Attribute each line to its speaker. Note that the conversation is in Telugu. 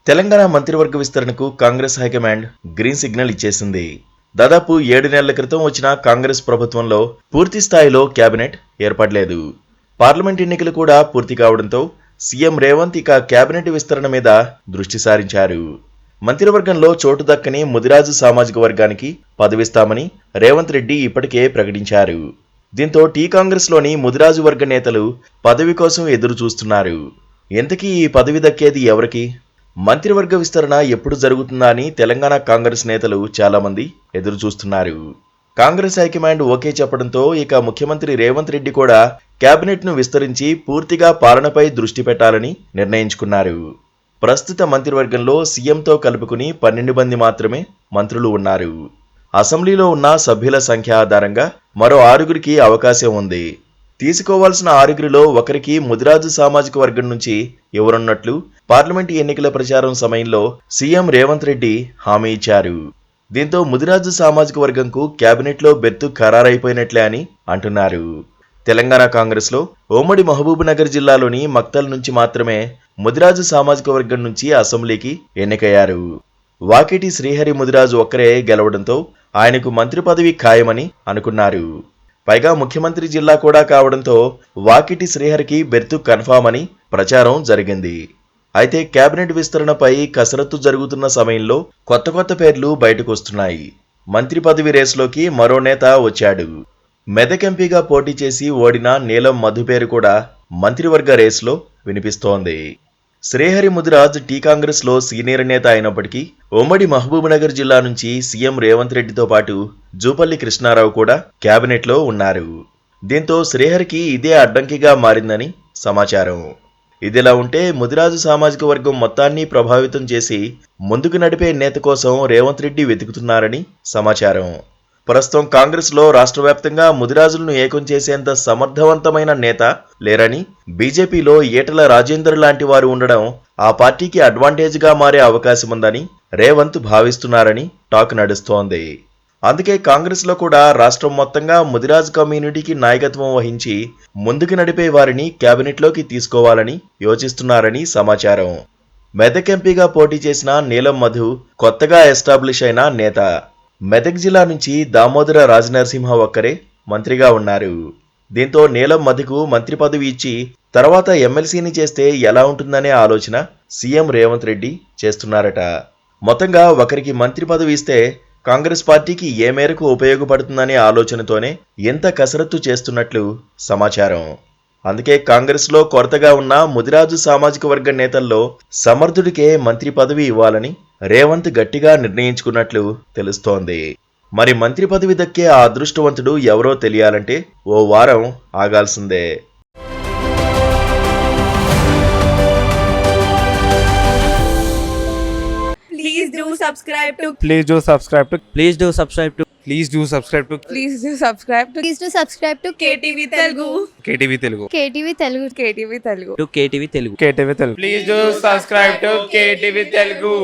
Speaker 1: తెలంగాణ మంత్రివర్గ విస్తరణకు కాంగ్రెస్ హైకమాండ్ గ్రీన్ సిగ్నల్ ఇచ్చేసింది. దాదాపు 7 నెలల క్రితం వచ్చిన కాంగ్రెస్ ప్రభుత్వంలో పూర్తి స్థాయిలో కేబినెట్ ఏర్పడలేదు. పార్లమెంట్ ఎన్నికలు కూడా పూర్తి కావడంతో సీఎం రేవంత్ ఇక కేబినెట్ విస్తరణ మీద దృష్టి సారించారు. మంత్రివర్గంలో చోటు దక్కని ముదిరాజు సామాజిక వర్గానికి పదవిస్తామని రేవంత్ రెడ్డి ఇప్పటికే ప్రకటించారు. దీంతో టీ కాంగ్రెస్లోని ముదిరాజు వర్గ నేతలు పదవి కోసం ఎదురు చూస్తున్నారు. ఇంతకీ ఈ పదవి దక్కేది ఎవరికి? మంత్రివర్గ విస్తరణ ఎప్పుడు జరుగుతుందా అని తెలంగాణ కాంగ్రెస్ నేతలు చాలామంది ఎదురు చూస్తున్నారు. కాంగ్రెస్ హైకమాండ్ ఓకే చెప్పడంతో ఇక ముఖ్యమంత్రి రేవంత్ రెడ్డి కూడా కేబినెట్ ను విస్తరించి పూర్తిగా పాలనపై దృష్టి పెట్టాలని నిర్ణయించుకున్నారు. ప్రస్తుత మంత్రివర్గంలో సీఎంతో కలుపుకుని 12 మంది మాత్రమే మంత్రులు ఉన్నారు. అసెంబ్లీలో ఉన్న సభ్యుల సంఖ్య ఆధారంగా మరో 6గురికి అవకాశం ఉంది. తీసుకోవాల్సిన 6గురిలో ఒకరికి ముదిరాజు సామాజిక వర్గం నుంచి ఎవరున్నట్లు పార్లమెంటు ఎన్నికల ప్రచారం సమయంలో సీఎం రేవంత్ రెడ్డి హామీ ఇచ్చారు. దీంతో ముదిరాజు సామాజిక వర్గంకు కేబినెట్లో బెర్తు ఖరారైపోయినట్లే అని అంటున్నారు. తెలంగాణ కాంగ్రెస్లో ఉమ్మడి మహబూబ్నగర్ జిల్లాలోని మక్తల్ నుంచి మాత్రమే ముదిరాజు సామాజిక వర్గం నుంచి అసెంబ్లీకి ఎన్నికయ్యారు. వాకిటి శ్రీహరి ముదిరాజు ఒక్కరే గెలవడంతో ఆయనకు మంత్రి పదవి ఖాయమని అనుకున్నారు. పైగా ముఖ్యమంత్రి జిల్లా కూడా కావడంతో వాకిటి శ్రీహరికి బెర్తు కన్ఫామ్ అని ప్రచారం జరిగింది. అయితే కేబినెట్ విస్తరణపై కసరత్తు జరుగుతున్న సమయంలో కొత్త పేర్లు బయటకు వస్తున్నాయి. మంత్రి పదవి రేసులోకి మరో నేత వచ్చాడు. మెదక్ ఎంపీగా పోటీ చేసి ఓడిన నీలం మధు పేరు కూడా మంత్రివర్గ రేసులో వినిపిస్తోంది. శ్రీహరి ముదిరాజ్ టీ కాంగ్రెస్ లో సీనియర్ నేత అయినప్పటికీ ఉమ్మడి మహబూబ్నగర్ జిల్లా నుంచి సీఎం రేవంత్ రెడ్డితో పాటు జూపల్లి కృష్ణారావు కూడా కేబినెట్ లో ఉన్నారు. దీంతో శ్రీహరికి ఇదే అడ్డంకిగా మారిందని సమాచారం. ఇదిలా ఉంటే ముదిరాజు సామాజిక వర్గం మొత్తాన్ని ప్రభావితం చేసి ముందుకు నడిపే నేత కోసం రేవంత్ రెడ్డి వెతుకుతున్నారని సమాచారం. ప్రస్తుతం కాంగ్రెస్ లో రాష్ట్ర వ్యాప్తంగా ముదిరాజులను ఏకం చేసేంత సమర్థవంతమైన నేత లేరని, బీజేపీలో ఈటల రాజేందర్ లాంటి వారు ఉండడం ఆ పార్టీకి అడ్వాంటేజ్ గా మారే అవకాశముందని రేవంత్ భావిస్తున్నారని టాక్ నడుస్తోంది. అందుకే కాంగ్రెస్ లో కూడా రాష్ట్రం మొత్తంగా ముదిరాజ్ కమ్యూనిటీకి నాయకత్వం వహించి ముందుకు నడిపే వారిని కేబినెట్లోకి తీసుకోవాలని యోచిస్తున్నారని సమాచారం. మెదక్ ఎంపీగా పోటీ చేసిన నీలం మధు కొత్తగా ఎస్టాబ్లిష్ అయిన నేత. మెదక్ జిల్లా నుంచి దామోదర రాజనరసింహ ఒక్కరే మంత్రిగా ఉన్నారు. దీంతో నీలం మధుకు మంత్రి పదవి ఇచ్చి తర్వాత ఎమ్మెల్సీని చేస్తే ఎలా ఉంటుందనే ఆలోచన సీఎం రేవంత్ రెడ్డి చేస్తున్నారట. మొత్తంగా ఒకరికి మంత్రి పదవి ఇస్తే కాంగ్రెస్ పార్టీకి ఏ మేరకు ఉపయోగపడుతుందనే ఆలోచనతోనే ఎంత కసరత్తు చేస్తున్నట్లు సమాచారం. అందుకే కాంగ్రెస్ లో కొరతగా ఉన్న ముదిరాజు సామాజిక వర్గ నేతల్లో సమర్థుడికే మంత్రి పదవి ఇవ్వాలని రేవంత్ గట్టిగా నిర్ణయించుకున్నట్లు తెలుస్తోంది. మరి మంత్రి పదవి దక్కే ఆ అదృష్టవంతుడు ఎవరో తెలియాలంటే ఓ వారం ఆగాల్సిందే.
Speaker 2: Please do subscribe to
Speaker 3: Please do subscribe to
Speaker 4: Please do subscribe to
Speaker 3: Please do subscribe to
Speaker 2: Please do subscribe to
Speaker 5: Please do subscribe to
Speaker 2: KTV Telugu.
Speaker 3: KTV Telugu.
Speaker 5: KTV Telugu.
Speaker 2: KTV Telugu.
Speaker 4: KTV Telugu.
Speaker 3: KTV Telugu. Please do subscribe to KTV Telugu.